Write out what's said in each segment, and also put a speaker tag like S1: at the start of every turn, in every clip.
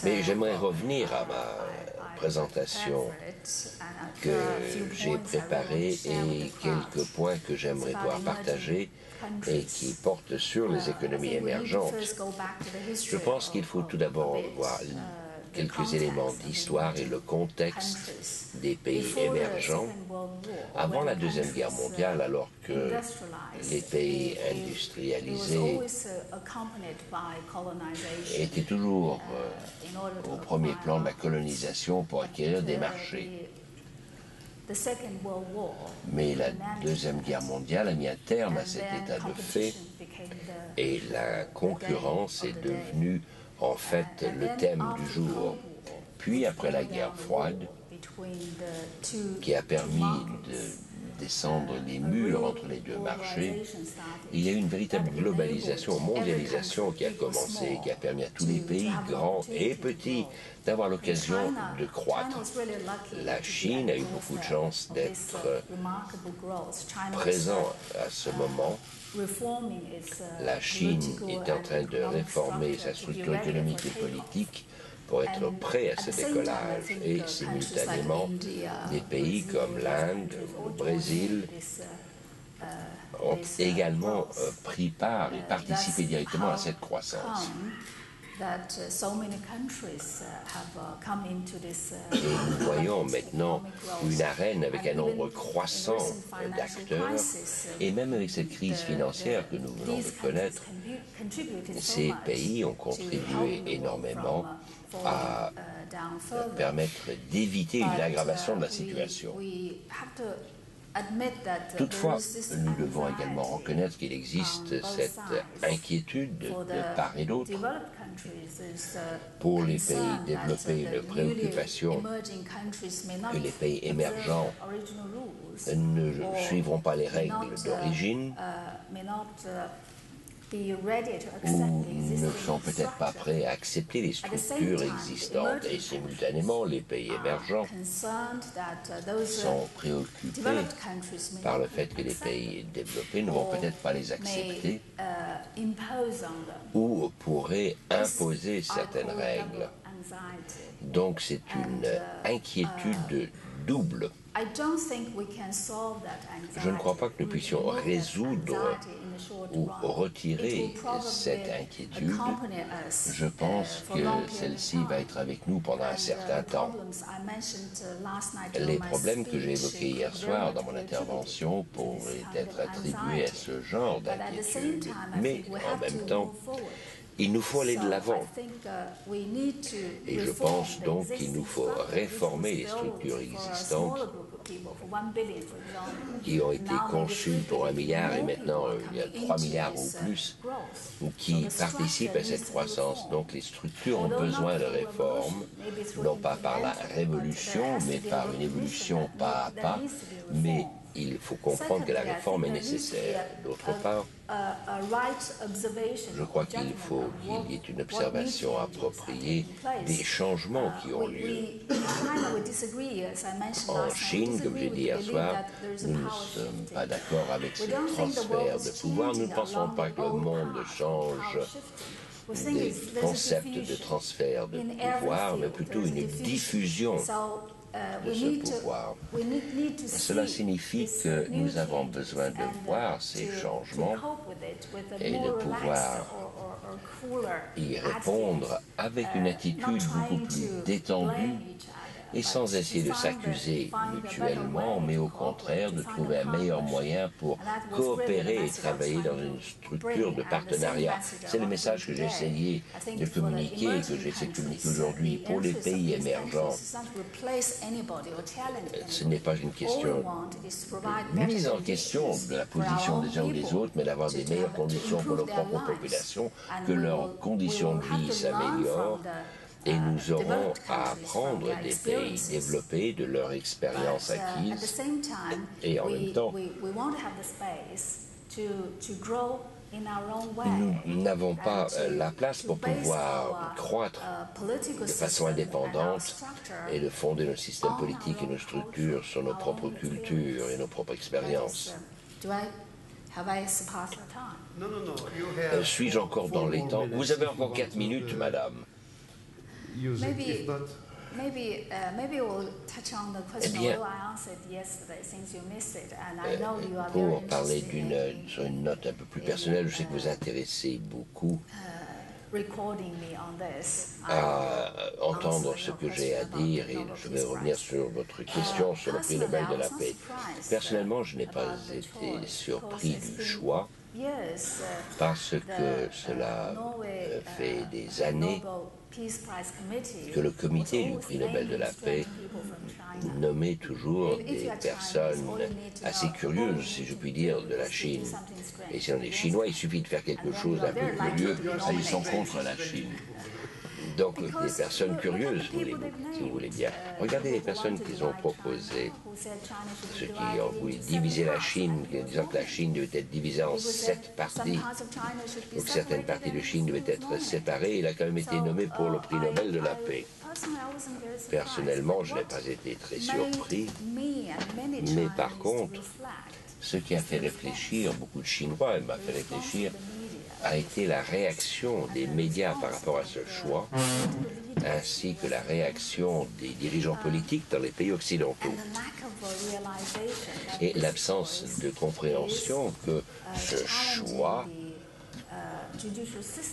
S1: Mais j'aimerais revenir à ma présentation que j'ai préparée et quelques points que j'aimerais voir partagés et qui portent sur les économies émergentes. Je pense qu'il faut tout d'abord voir quelques éléments d'histoire et le contexte des pays émergents. Avant la Deuxième Guerre mondiale, alors que les pays industrialisés étaient toujours au premier plan de la colonisation pour acquérir des marchés. Mais la Deuxième Guerre mondiale a mis un terme à cet état de fait et la concurrence est devenue en fait le thème du jour. Puis après la guerre froide, qui a permis de descendre les murs entre les deux marchés, il y a eu une véritable globalisation, mondialisation qui a commencé, qui a permis à tous les pays, grands et petits, d'avoir l'occasion de croître. La Chine a eu beaucoup de chance d'être présent à ce moment. La Chine est en train de réformer sa structure économique et politique pour être prêt à ce décollage. Et simultanément, des pays comme l'Inde, le Brésil ont également pris part et participé directement à cette croissance. Et nous voyons maintenant une arène avec un nombre croissant d'acteurs, et même avec cette crise financière que nous venons de connaître, ces pays ont contribué énormément à permettre d'éviter une aggravation de la situation. Toutefois, nous devons également reconnaître qu'il existe cette inquiétude de part et d'autre. Pour les pays développés, une préoccupation que les pays émergents ne suivront pas les règles d'origine ou ne sont peut-être pas prêts à accepter les structures existantes, et simultanément les pays émergents sont préoccupés par le fait que les pays développés ne vont peut-être pas les accepter ou pourraient imposer certaines règles. Donc c'est une inquiétude double. Je ne crois pas que nous puissions résoudre ou retirer cette inquiétude. Je pense que celle-ci va être avec nous pendant un certain temps. Les problèmes que j'ai évoqués hier soir dans mon intervention pourraient être attribués à ce genre d'inquiétude, mais en même temps, il nous faut aller de l'avant. Et je pense donc qu'il nous faut réformer les structures existantes qui ont été conçues pour 1 milliard et maintenant il y a 3 milliards ou plus qui participent à cette croissance. Donc les structures ont besoin de réformes, non pas par la révolution, mais par une évolution pas à pas, mais il faut comprendre que la réforme est nécessaire. D'autre part, je crois qu'il faut qu'il y ait une observation appropriée des changements qui ont lieu. En Chine, comme j'ai dit hier soir, nous ne sommes pas d'accord avec ce transfert de pouvoir. Nous ne pensons pas que le monde change des concepts de transfert de pouvoir, mais plutôt une diffusion de ce pouvoir. Cela signifie que nous avons besoin de voir ces changements et de pouvoir y répondre avec une attitude beaucoup plus détendue et sans essayer de s'accuser mutuellement, mais au contraire de trouver un meilleur moyen pour coopérer et travailler dans une structure de partenariat. C'est le message que j'ai essayé de communiquer et que j'essaie de communiquer aujourd'hui pour les pays émergents. Ce n'est pas une question de mise en question de la position des uns ou des autres, mais d'avoir des meilleures conditions pour nos propres populations, que leurs conditions de vie s'améliorent. Et nous aurons à apprendre des pays développés de leur expérience acquise. Et en même temps, nous n'avons pas la place pour pouvoir croître de façon indépendante et de fonder nos systèmes politiques et nos structures sur nos propres cultures et nos propres expériences. Suis-je encore dans les temps? Vous avez encore 4 minutes, madame. Eh bien, pour parler sur une note un peu plus personnelle, je sais que vous intéressez beaucoup à entendre ce que j'ai à dire et je vais revenir sur votre question sur le prix Nobel de la paix. Personnellement, je n'ai pas été surpris du choix parce que cela fait des années que le comité du prix Nobel de la paix nommait toujours des personnes assez curieuses, si je puis dire, de la Chine. Et si on est chinois, il suffit de faire quelque chose d'un peu curieux, ils sont contre la Chine. Donc des personnes curieuses, si vous voulez bien. Regardez les personnes qu'ils ont proposées, ceux qui ont voulu diviser la Chine, disant que la Chine devait être divisée en 7 parties. Donc certaines parties de Chine devaient être séparées. Il a quand même été nommé pour le prix Nobel de la paix. Personnellement, je n'ai pas été très surpris, mais par contre, ce qui a fait réfléchir beaucoup de Chinois, et m'a fait réfléchir, a été la réaction des médias par rapport à ce choix, ainsi que la réaction des dirigeants politiques dans les pays occidentaux. Et l'absence de compréhension que ce choix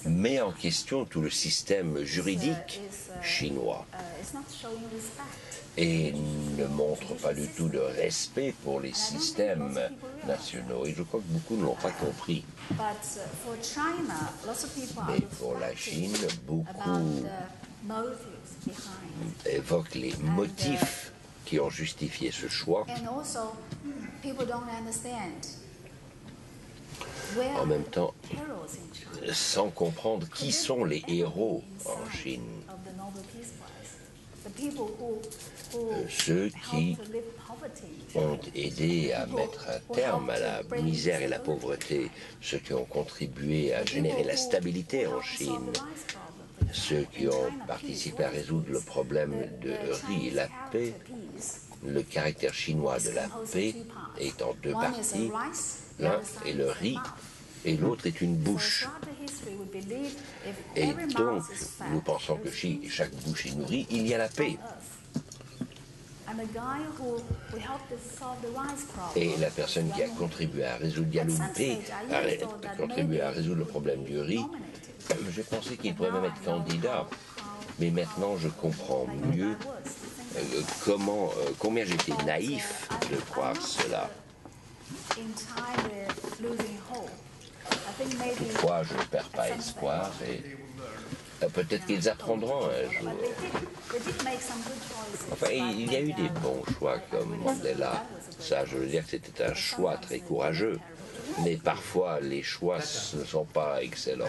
S1: met en question tout le système juridique chinois et ne montre pas du tout de respect pour les systèmes nationaux. Et je crois que beaucoup ne l'ont pas compris. Mais pour la Chine, beaucoup évoquent les motifs qui ont justifié ce choix. En même temps, sans comprendre qui sont les héros en Chine. Ceux qui ont aidé à mettre un terme à la misère et la pauvreté, ceux qui ont contribué à générer la stabilité en Chine, ceux qui ont participé à résoudre le problème de riz et la paix. Le caractère chinois de la paix est en 2 parties. L'un est le riz et l'autre est une bouche. Et donc, nous pensons que si chaque bouche est nourrie, il y a la paix. Et la personne qui a contribué à résoudre a contribué à résoudre le problème du riz, je pensais qu'il pourrait même être candidat. Mais maintenant, je comprends mieux combien j'étais naïf de croire cela. Toutefois, je ne perds pas espoir et peut-être qu'ils apprendront un jour. Enfin, il y a eu des bons choix comme Mandela. Ça, je veux dire que c'était un choix très courageux. Mais parfois, les choix ne sont pas excellents.